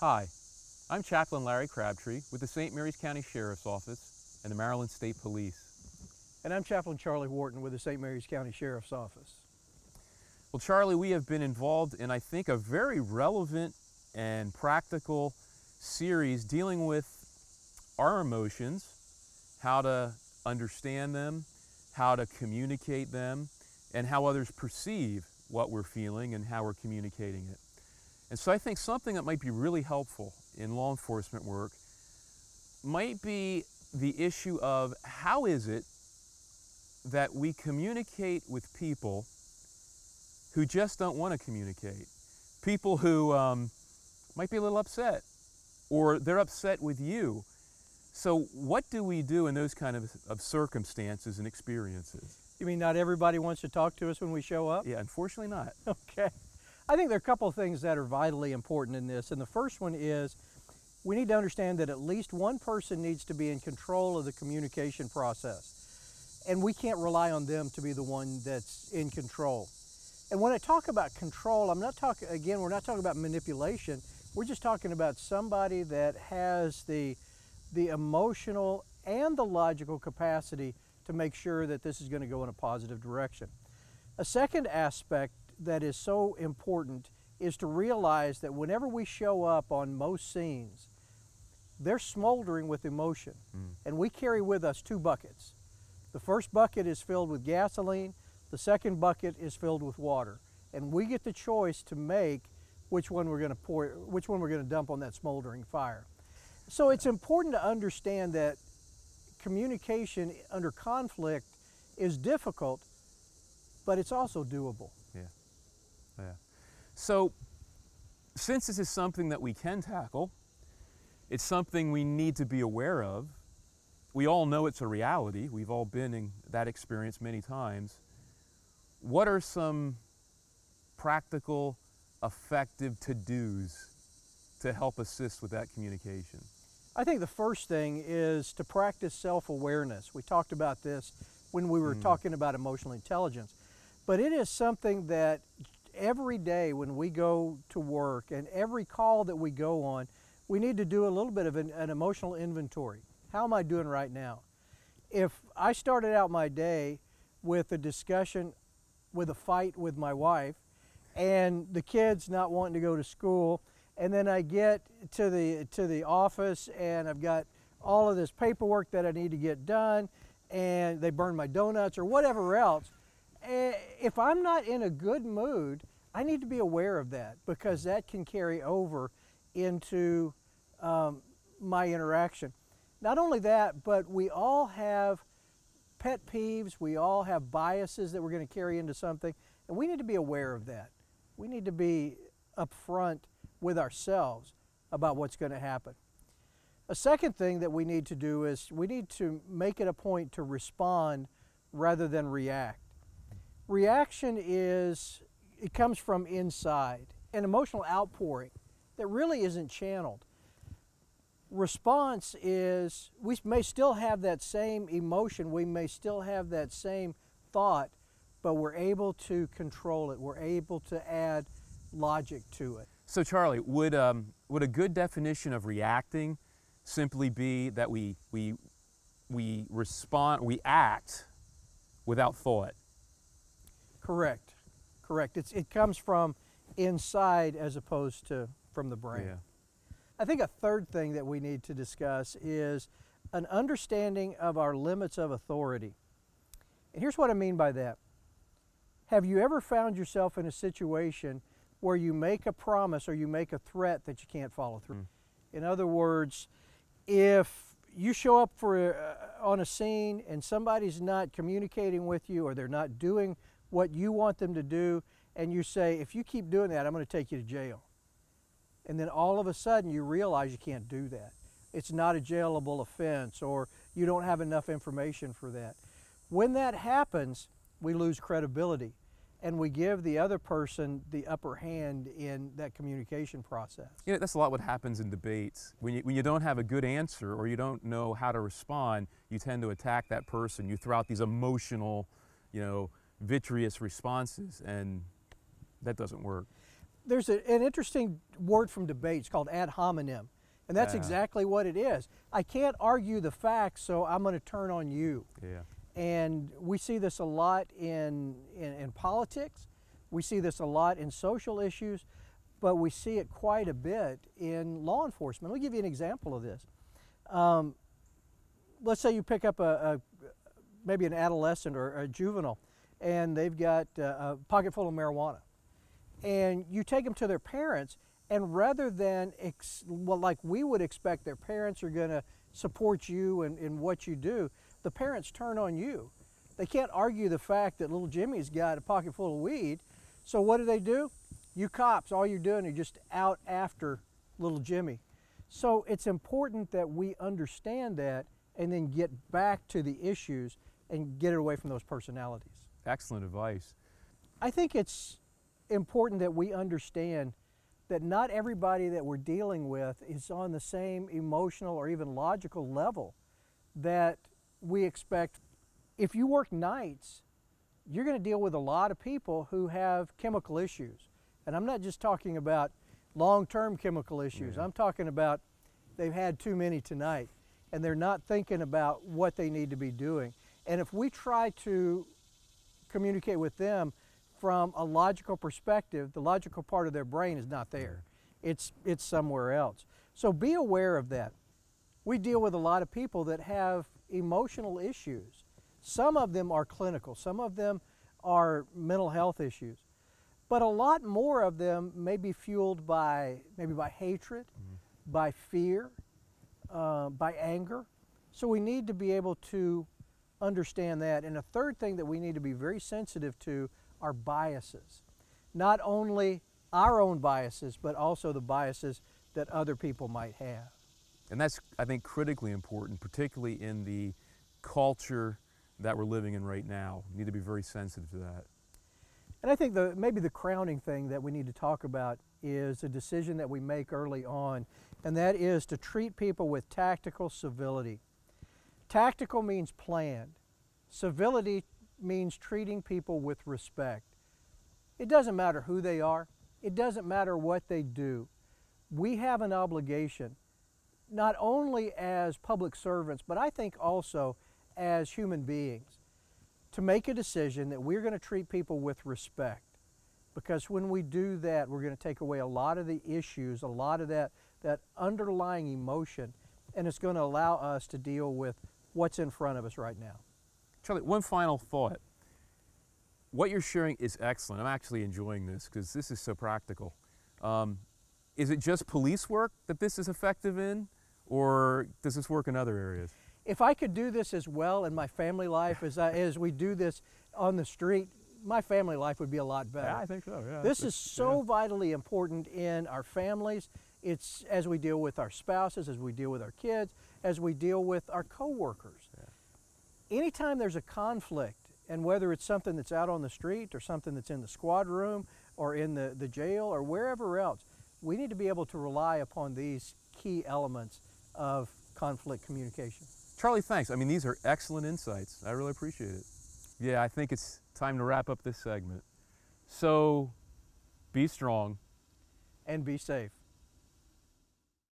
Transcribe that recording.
Hi, I'm Chaplain Larry Crabtree with the St. Mary's County Sheriff's Office and the Maryland State Police. And I'm Chaplain Charlie Wharton with the St. Mary's County Sheriff's Office. Well, Charlie, we have been involved in, I think, a very relevant and practical series dealing with our emotions, how to understand them, how to communicate them, and how others perceive what we're feeling and how we're communicating it. And so I think something that might be really helpful in law enforcement work might be the issue of how is it that we communicate with people who just don't want to communicate, people who might be a little upset, or they're upset with you. So what do we do in those kind of circumstances and experiences? You mean not everybody wants to talk to us when we show up? Yeah, unfortunately not. Okay. I think there are a couple of things that are vitally important in this, and the first one is we need to understand that at least one person needs to be in control of the communication process, and we can't rely on them to be the one that's in control. And when I talk about control, we're not talking about manipulation. We're just talking about somebody that has the emotional and the logical capacity to make sure that this is going to go in a positive direction. A second aspect that is so important is to realize that whenever we show up on most scenes, they're smoldering with emotion. And we carry with us two buckets. The first bucket is filled with gasoline. The second bucket is filled with water. And we get the choice to make which one we're going to dump on that smoldering fire. So it's important to understand that communication under conflict is difficult, but it's also doable. Yeah. So since this is something that we can tackle, it's something we need to be aware of. We all know it's a reality. We've all been in that experience many times. What are some practical, effective to-dos to help assist with that communication? I think the first thing is to practice self-awareness. We talked about this when we were talking about emotional intelligence, but it is something that every day when we go to work and every call that we go on, we need to do a little bit of an emotional inventory. How am I doing right now? If I started out my day with a discussion, with a fight with my wife, and the kids not wanting to go to school, and then I get to the office and I've got all of this paperwork that I need to get done, and they burn my donuts or whatever else, if I'm not in a good mood, I need to be aware of that, because that can carry over into my interaction. Not only that, but we all have pet peeves, we all have biases that we're going to carry into something, and we need to be aware of that. We need to be upfront with ourselves about what's going to happen. A second thing that we need to do is we need to make it a point to respond rather than react. Reaction it comes from inside, an emotional outpouring that really isn't channeled. Response is we may still have that same emotion, we may still have that same thought, but we're able to control it. We're able to add logic to it. So Charlie, would a good definition of reacting simply be that we respond, we act without thought? Correct. It comes from inside as opposed to from the brain. Yeah. I think a third thing that we need to discuss is an understanding of our limits of authority. And here's what I mean by that. Have you ever found yourself in a situation where you make a promise or you make a threat that you can't follow through? In other words, if you show up on a scene and somebody's not communicating with you, or they're not doing what you want them to do, and you say, if you keep doing that, I'm going to take you to jail. And then all of a sudden you realize you can't do that. It's not a jailable offense, or you don't have enough information for that. When that happens, we lose credibility, and we give the other person the upper hand in that communication process. You know, that's a lot what happens in debates. When you don't have a good answer, or you don't know how to respond, you tend to attack that person. You throw out these emotional, vitreous responses, and that doesn't work. There's an interesting word from debates called ad hominem, and that's exactly what it is. I can't argue the facts, so I'm going to turn on you. Yeah. And we see this a lot in politics. We see this a lot in social issues, but we see it quite a bit in law enforcement. Let me give you an example of this. Let's say you pick up maybe an adolescent or a juvenile, and they've got a pocket full of marijuana. And you take them to their parents, and rather than, like we would expect, their parents are going to support you in what you do, the parents turn on you. They can't argue the fact that little Jimmy's got a pocket full of weed. So what do? You cops, all you're doing is just out after little Jimmy. So it's important that we understand that and then get back to the issues and get it away from those personalities. Excellent advice. I think it's important that we understand that not everybody that we're dealing with is on the same emotional or even logical level that we expect. If you work nights, you're going to deal with a lot of people who have chemical issues. And I'm not just talking about long-term chemical issues. I'm talking about they've had too many tonight and they're not thinking about what they need to be doing. And if we try to communicate with them from a logical perspective, the logical part of their brain is not there. It's somewhere else. So be aware of that. We deal with a lot of people that have emotional issues. Some of them are clinical, some of them are mental health issues, but a lot more of them may be fueled by maybe by hatred, by fear, by anger. So we need to be able to understand that. And a third thing that we need to be very sensitive to are biases. Not only our own biases, but also the biases that other people might have. And that's, I think, critically important, particularly in the culture that we're living in right now. We need to be very sensitive to that. And I think maybe the crowning thing that we need to talk about is a decision that we make early on, and that is to treat people with tactical civility. Tactical means planned. Civility means treating people with respect. It doesn't matter who they are. It doesn't matter what they do. We have an obligation, not only as public servants, but I think also as human beings, to make a decision that we're going to treat people with respect. Because when we do that, we're going to take away a lot of the issues, a lot of that underlying emotion, and it's going to allow us to deal with what's in front of us right now. Charlie, one final thought. What you're sharing is excellent. I'm actually enjoying this because this is so practical. Is it just police work that this is effective in, or does this work in other areas? If I could do this as well in my family life as we do this on the street, my family life would be a lot better. Yeah, I think so. Yeah, this is so vitally important in our families. It's as we deal with our spouses, as we deal with our kids, as we deal with our coworkers. Yeah. Anytime there's a conflict, and whether it's something that's out on the street or something that's in the squad room or in the jail or wherever else, we need to be able to rely upon these key elements of conflict communication. Charlie, thanks. I mean, these are excellent insights. I really appreciate it. Yeah, I think it's time to wrap up this segment. So, be strong. And be safe.